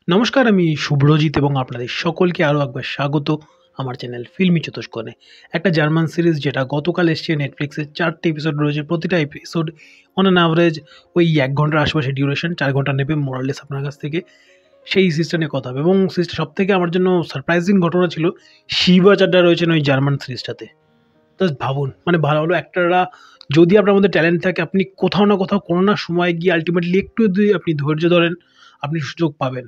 নমস্কার, আমি শুভ্রজিৎ এবং আপনাদের সকলকে আরও একবার স্বাগত আমার চ্যানেল ফিল্মি চতুষ্কোণে। একটা জার্মান সিরিজ যেটা গতকাল এসছে নেটফ্লিক্সে, 4টে এপিসোড রয়েছে। প্রতিটা এপিসোড অন অ্যান অ্যাভারেজ ওই 1 ঘন্টার আশেপাশে ডিউরেশন, 4 ঘন্টা নেবে মোরাললেস আপনার কাছ থেকে। সেই সিরিজটা নিয়ে কথা হবে এবং সিরিজটা সবথেকে আমার জন্য সারপ্রাইজিং ঘটনা ছিল শিবা চাড্ডা রয়েছেন ওই জার্মান সিরিজটাতে। জাস্ট ভাবুন, মানে ভালো ভালো অ্যাক্টররা যদি আপনার মধ্যে ট্যালেন্ট থাকে, আপনি কোথাও না কোথাও কোনো না সময় গিয়ে আল্টিমেটলি একটু যদি আপনি ধৈর্য ধরেন, আপনি সুযোগ পাবেন।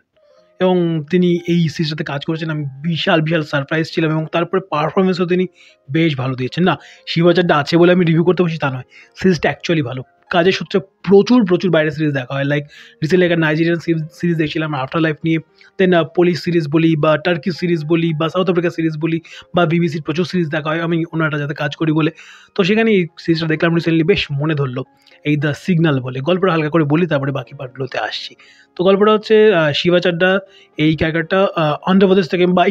এবং তিনি এই সিরিজটাতে কাজ করেছেন, আমি বিশাল সারপ্রাইজ ছিলাম এবং তারপরে পারফরমেন্সও তিনি বেশ ভালো দিয়েছেন। না, শিবাচাড্ডা আছে বলে আমি রিভিউ করতে বসি তা নয়, সিরিজটা অ্যাকচুয়ালি ভালো। কাজের সূত্রে প্রচুর বাইরের সিরিজ দেখা হয়, লাইক রিসেন্টলি একটা নাইজেরিয়ান সিরিজ দেখছিলাম আফটার লাইফ নিয়ে, দেন পুলিশ সিরিজ বলি বা টার্কি সিরিজ বলি বা সাউথ আফ্রিকা সিরিজ বলি বা বিবিসির প্রচুর সিরিজ দেখা হয়, আমি অন্য একটা যাতে কাজ করি বলে। তো সেখানে এই সিরিজটা দেখলাম রিসেন্টলি, বেশ মনে ধরলো। এই দ্য সিগন্যাল বলে, গল্পটা হালকা করে বলি তারপরে বাকি পার্টগুলোতে আসছি। তো গল্পটা হচ্ছে শিবা চাড্ডা এই ক্যারেক্টারটা অন্ধ্রপ্রদেশ থেকে বা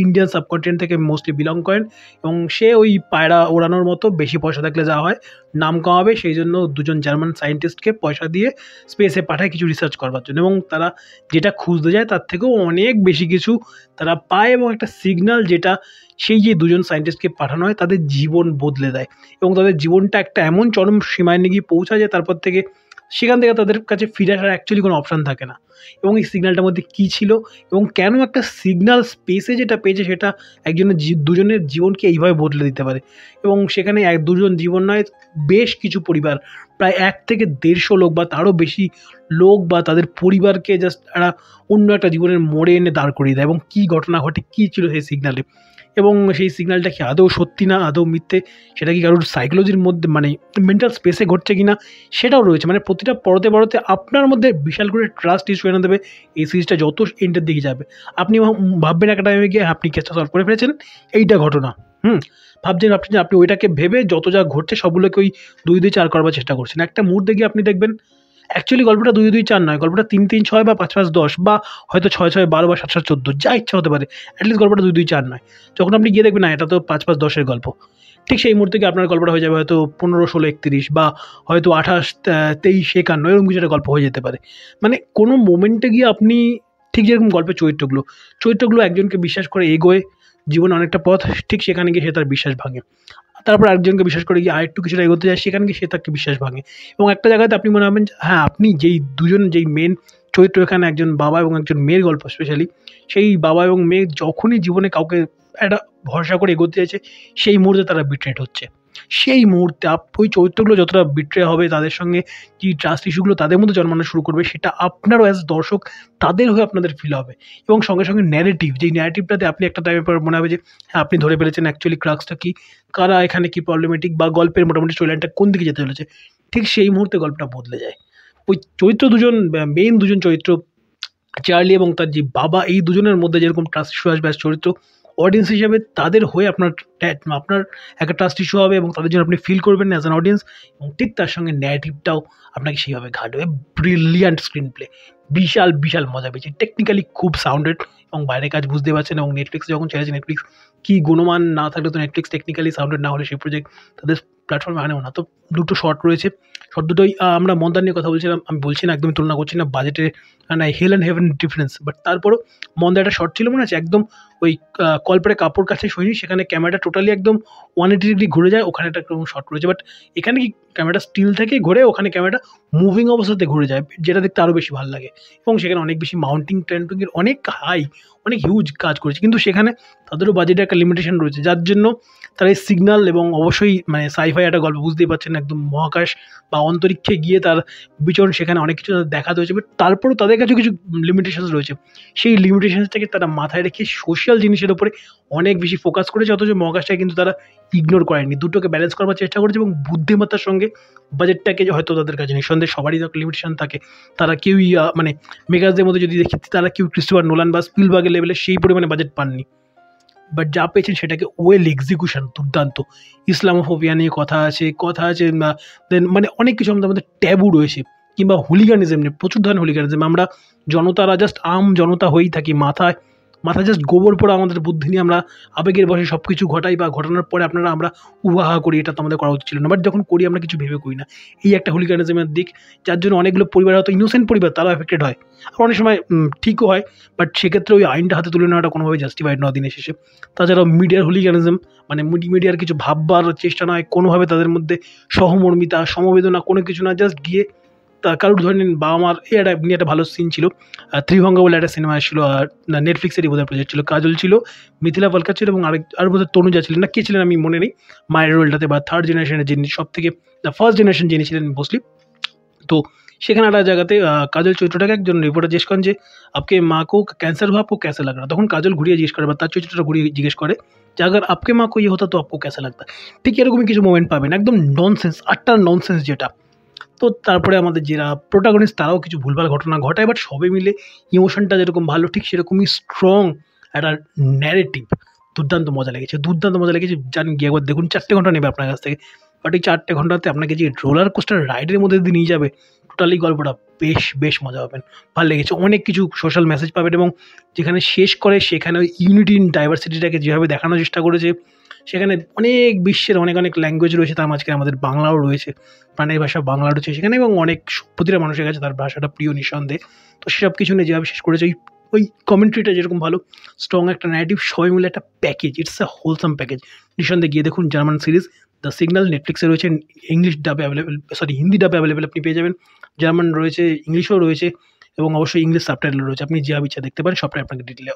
ইন্ডিয়ান সাবকন্টিনেন্ট থেকে মোস্টলি বিলং করেন এবং সে ওই পায়রা ওড়ানোর মতো বেশি পয়সা থাকলে যা হয়, নাম কামাবে, সেই জন্য দুজন জার্মান সায়েন্টিস্টকে পয়সা দিয়ে স্পেসে পাঠায় কিছু রিসার্চ করবার জন্য, এবং তারা যেটা খুঁজতে যায় তার থেকেও অনেক বেশি কিছু তারা পায় এবং একটা সিগন্যাল যেটা সেই যে দুজন সায়েন্টিস্টকে পাঠানো হয় তাদের জীবন বদলে দেয় এবং তাদের জীবনটা একটা এমন চরম সীমায় নিয়ে গিয়ে পৌঁছায় যে তারপর থেকে সেখান থেকে তাদের কাছে ফিরে আসার অ্যাকচুয়ালি কোনো অপশান থাকে না। এবং এই সিগন্যালটার মধ্যে কী ছিল এবং কেন একটা সিগন্যাল স্পেসে যেটা পেয়েছে সেটা দুজনের জীবনকে এইভাবে বদলে দিতে পারে। এবং সেখানে দুজন জীবন নয়, বেশ কিছু পরিবার, প্রায় 1 থেকে 150 লোক বা তারও বেশি লোক বা তাদের পরিবারকে জাস্ট একটা অন্য একটা জীবনের মোড়ে এনে দাঁড় করিয়ে দেয়। এবং কী ঘটনা ঘটে, কী ছিল সেই সিগন্যালে, এবং সেই সিগন্যালটা কি আদৌ সত্যি না আদৌ মিথ্যে, সেটা কি কারোর সাইকোলজির মধ্যে মানে মেন্টাল স্পেসে ঘটছে কি না, সেটাও রয়েছে। মানে প্রতিটা পরতে আপনার মধ্যে বিশাল করে ট্রাস্ট ইস্যু এনে দেবে এই সিরিজটা যত এন্ডের দিকে যাবে। আপনি ভাববেন একটা টাইমে গিয়ে আপনি কেসটা সলভ করে ফেলেছেন, এইটা ঘটনা। ভাবছেন আপনি ওইটাকে ভেবে যত যা ঘটছে সবগুলোকে ওই 2-2-4 করবার চেষ্টা করছেন। একটা মুহূর্তে গিয়ে আপনি দেখবেন অ্যাকচুয়ালি গল্পটা 2-2-4 নয়, গল্পটা 3-3-6 বা 5-5-10 বা হয়তো 6-6-12 বা 7-7-14, যা ইচ্ছা হতে পারে। অ্যাটলিস্ট গল্পটা 2-2-4 নয়। যখন আপনি গিয়ে দেখবেন না এটা তো 5-5-10 গল্প, ঠিক সেই মুহূর্তে গিয়ে আপনার গল্পটা হয়ে যাবে হয়তো 15-16-31 বা হয়তো 28-23-51 এরকম কিছু একটা গল্প হয়ে যেতে পারে। মানে কোনো মোমেন্টে গিয়ে আপনি ঠিক যেরকম গল্পের চরিত্রগুলো একজনকে বিশ্বাস করে এগোয় জীবনে অনেকটা পথ, ঠিক সেখানে গিয়ে সে তার বিশ্বাস ভাঙে। তারপর আরেকজনকে বিশ্বাস করে গিয়ে আরেকটু কিছুটা এগোতে যায়, সেখানে গিয়ে সে তাকে বিশ্বাস ভাঙে। এবং একটা জায়গাতে আপনি মনে হবেন যে হ্যাঁ, আপনি যেই মেন চরিত্র, এখানে একজন বাবা এবং একজন মেয়ের গল্প স্পেশালি, সেই বাবা এবং মেয়ে যখনই জীবনে কাউকে একটা ভরসা করে এগোতে চাইছে, সেই মুহূর্তে তারা বিট্রেট হচ্ছে। সেই মুহূর্তে ওই চরিত্রগুলো যতটা বিট্রে হবে, তাদের সঙ্গে যে ট্রাস্ট ইস্যুগুলো তাদের মধ্যে জন্মানো শুরু করবে, সেটা আপনারও অ্যাজ দর্শক তাদের হয়ে আপনাদের ফিল হবে। এবং সঙ্গে ন্যারেটিভ, যেই ন্যারেটিভটাতে আপনি একটা টাইমের পর মনে হবে যে হ্যাঁ, আপনি ধরে ফেলেছেন অ্যাকচুয়ালি ক্রাক্সটা কী, কারা এখানে কী প্রবলেমেটিক, বা গল্পের মোটামুটি স্টোরি লাইনটা কোন দিকে যেতে চলেছে। ঠিক সেই মুহূর্তে গল্পটা বদলে যায়। ওই মেইন দুজন চরিত্র, চার্লি এবং তার যে বাবা, এই দুজনের মধ্যে যেরকম ট্রাস্ট ইস্যু আসবে চরিত্র, অডিয়েন্স হিসেবে তাদের হয়ে আপনার একটা ট্রাস্ট ইস্যু হবে এবং তাদের জন্য আপনি ফিল করবেন অ্যাজ অ্যান অডিয়েন্স। এবং ঠিক তার সঙ্গে ন্যারেটিভটাও আপনাকে সেইভাবে ঘাটবে। ব্রিলিয়ান্ট স্ক্রিন প্লে, বিশাল মজা পেয়েছি। টেকনিক্যালি খুব সাউন্ডেড এবং বাইরের কাজ বুঝতে পারছেন। এবং নেটফ্লিক্স যখন ছেড়েছে, নেটফ্লিক্স কি গুণমান না থাকলে তো নেটফ্লিক্স টেকনিক্যালি সাউন্ডেড না হলে সেই প্রজেক্ট তাদের প্ল্যাটফর্মে আনেও না। তো দুটো শর্ট রয়েছে, শর্ট দুটোই আমরা মন্দার নিয়ে কথা বলছিলাম, আমি বলছি না, একদমই তুলনা করছি না, বাজেটে না হেল অ্যান্ড হেভেন ডিফারেন্স, বাট তারপরও মন্দা একটা শর্ট ছিল মনে আছে, একদম ওই কলপারে কাপড় কাছে সইনি, সেখানে ক্যামেরাটা টোটালি একদম 180 ডিগ্রি ঘুরে যায়, ওখানে একটা শর্ট রয়েছে। বাট এখানে কি ক্যামেরাটা স্টিল থেকে ঘুরে, ওখানে ক্যামেরাটা মুভিং অবস্থাতে ঘুরে যায়, যেটা দেখতে আরও বেশি ভালো লাগে। এবং সেখানে অনেক বেশি মাউন্টিং ট্রেন্ডিংয়ের অনেক হাই, অনেক হিউজ কাজ করেছে, কিন্তু সেখানে তাদেরও বাজেটে একটা লিমিটেশন রয়েছে, যার জন্য তারা এই সিগন্যাল এবং অবশ্যই মানে সাইফাই একটা গল্প, বুঝতেই পারছেন একদম মহাকাশ বা অন্তরিক্ষে গিয়ে তার বিচরণ, সেখানে অনেক কিছু দেখাতে হয়েছে। বাট তারপরেও তাদের কাছে কিছু লিমিটেশনস রয়েছে, সেই লিমিটেশনসটাকে তারা মাথায় রেখে সোশ্যাল জিনিসের উপরে অনেক বেশি ফোকাস করেছে, অথচ মহাকাশটাকে কিন্তু তারা ইগনোর করেনি, দুটোকে ব্যালেন্স করবার চেষ্টা করেছে। এবং বুদ্ধিমত্তার সঙ্গে বাজেটটাকে হয়তো তাদের কাছে নিঃসন্দেহে সবারই একটা লিমিটেশন থাকে, তারা কেউই মানে মেগাসদের মধ্যে যদি দেখি, তারা কেউ ক্রিস্টোফার নোলান বা স্পিলবার্গের লেভেলে সেই পরিমাণে বাজেট পাননি, বাট যা পেয়েছেন সেটাকে ওয়েল এক্সিকিউশন দুর্দান্ত। ইসলামোফোবিয়া নিয়ে কথা আছে, দেন মানে অনেক কিছু আমাদের মধ্যে ট্যাবু রয়েছে, কিংবা হুলিগানিজম নিয়ে প্রচুর ধরনের হুলিগানিজম, আমরা জনতারা জাস্ট জনতা হয়েই থাকি, মাথায় মাথায় জাস্ট গোবর পোড়া আমাদের বুদ্ধি নিয়ে আমরা আবেগের বশে সব কিছু ঘটাই বা ঘটানোর পরে আমরা উহাহা করি, এটা তো আমাদের করা উচিত ছিল না। বাট যখন করি আমরা কিছু ভেবে করি না। এই একটা হুলিগানিজমের দিক, যার জন্য অনেকগুলো পরিবার, হয়তো ইনোসেন্ট পরিবার, তারাও এফেক্টেড হয়। আর অনেক সময় ঠিকও হয়, বাট সেক্ষেত্রে ওই আইনটা হাতে তুলে নেওয়াটা কোনোভাবে জাস্টিফাইড নয় দিনের শেষে। তাছাড়াও মিডিয়ার হুলিগানিজম, মানে মিডিয়ার কিছু ভাববার চেষ্টা নয়, কোনোভাবে তাদের মধ্যে সহমর্মিতা, সমবেদনা কোনো কিছু না, জাস্ট গিয়ে কারোর ধরে নিন বাবা মার, এমনি একটা ভালো সিন ছিল, ত্রিভঙ্গ বলে একটা সিনেমা ছিল, আর নেটফ্লিক্সেরই বোধহয় প্রজেক্ট ছিল, কাজল ছিল, মিথিলা পালকার ছিল এবং আর বোধহয় তনুজা ছিলেন না, কে ছিলেন আমি মনে নেই মায়ের রোলটাতে, বা থার্ড জেনারেশনের যিনি সব থেকে ফার্স্ট জেনারেশন যিনি ছিলেন মোস্টলি। তো সেখানে একটা জায়গাতে কাজল চরিত্রটাকে একজন রিপোর্টার জিজ্ঞেস করেন যে আপকে মা কো ক্যান্সার হুয়া, আপকো ক্যাসে লাগ রहा? তখন কাজল ঘুরিয়ে জিজ্ঞেস করে, বা তার চরিত্রটা ঘুরিয়ে জিজ্ঞেস করে যে আগার আপকে মা কো ইয়ে হতো তো আপকো ক্যাসে লাগতা। ঠিক এরকমই কিছু মোমেন্ট পাবেন, একদম ননসেন্স, আটটা ননসেন্স যেটা। তো তারপরে আমাদের যারা প্রোটাগনিস্ট তারাও কিছু ভুলভাল ঘটনা ঘটায়, বাট সবাই মিলে ইমোশনটা যেরকম ভালো, ঠিক সেরকমই স্ট্রং একটা ন্যারেটিভ। দুর্দান্ত মজা লেগেছে, দুর্দান্ত মজা লেগেছে। জানেন, গিয়ে একবার দেখুন, 4টে ঘন্টা নেবে আপনার কাছ থেকে, বাট এই 4টে ঘন্টাতে আপনাকে যে রোলার কোস্টার রাইডের মধ্যে দিয়ে নিয়ে যাবে, টোটালি গল্পটা বেশ বেশ মজা পাবেন। ভালো লেগেছে, অনেক কিছু সোশ্যাল মেসেজ পাবেন, এবং যেখানে শেষ করে সেখানে ওই ইউনিটি ইন ডাইভার্সিটিটাকে যেভাবে দেখানোর চেষ্টা করেছে, সেখানে অনেক বিশ্বের অনেক অনেক ল্যাঙ্গুয়েজ রয়েছে, তার মাঝখানে আমাদের বাংলাও রয়েছে, প্রাণের ভাষা বাংলা রয়েছে সেখানে, এবং অনেক প্রতিটা মানুষের কাছে তার ভাষাটা প্রিয় নিঃসন্দেহে। তো সেসব কিছু নিয়ে যেভাবে শেষ করেছে, ওই কমেন্ট্রিটা যেরকম ভালো, স্ট্রং একটা ন্যারেটিভ, সবাই মিলে একটা package, it's a wholesome package. নিঃসন্দেহে গিয়ে দেখুন জার্মান সিরিজ দ্য সিগন্যাল, নেটফ্লিক্সে রয়েছে, ইংলিশ ডাবে অ্যাভেলেবেল, সরি হিন্দি ডাবে অ্যাভেলেবেল আপনি পেয়ে যাবেন, জার্মান রয়েছে, ইংলিশও রয়েছে, এবং অবশ্যই ইংলিশ সাবটাইটেল রয়েছে। আপনি যা ইচ্ছা দেখতে পারেন, সবটাই আপনাকে ডিটেলে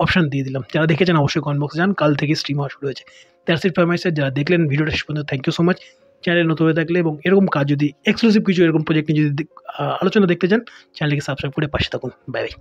অপশন দিয়ে দিলাম। যারা দেখেছেন অবশ্যই কমেন্ট বক্সে যান, কাল থেকে স্ট্রিম হওয়া শুরু হয়েছে। That's it for my side. যারা দেখলেন ভিডিওটা শেষ পর্যন্ত, thank you so much. Channel নতুন হয়ে থাকলে এবং এরকম কাজ যদি এক্সক্লুসিভ কিছু এরকম প্রজেক্ট নিয়ে যদি আলোচনা দেখতে চান, চ্যানেলটিকে সাবস্ক্রাইব করে পাশে থাকুন। Bye bye.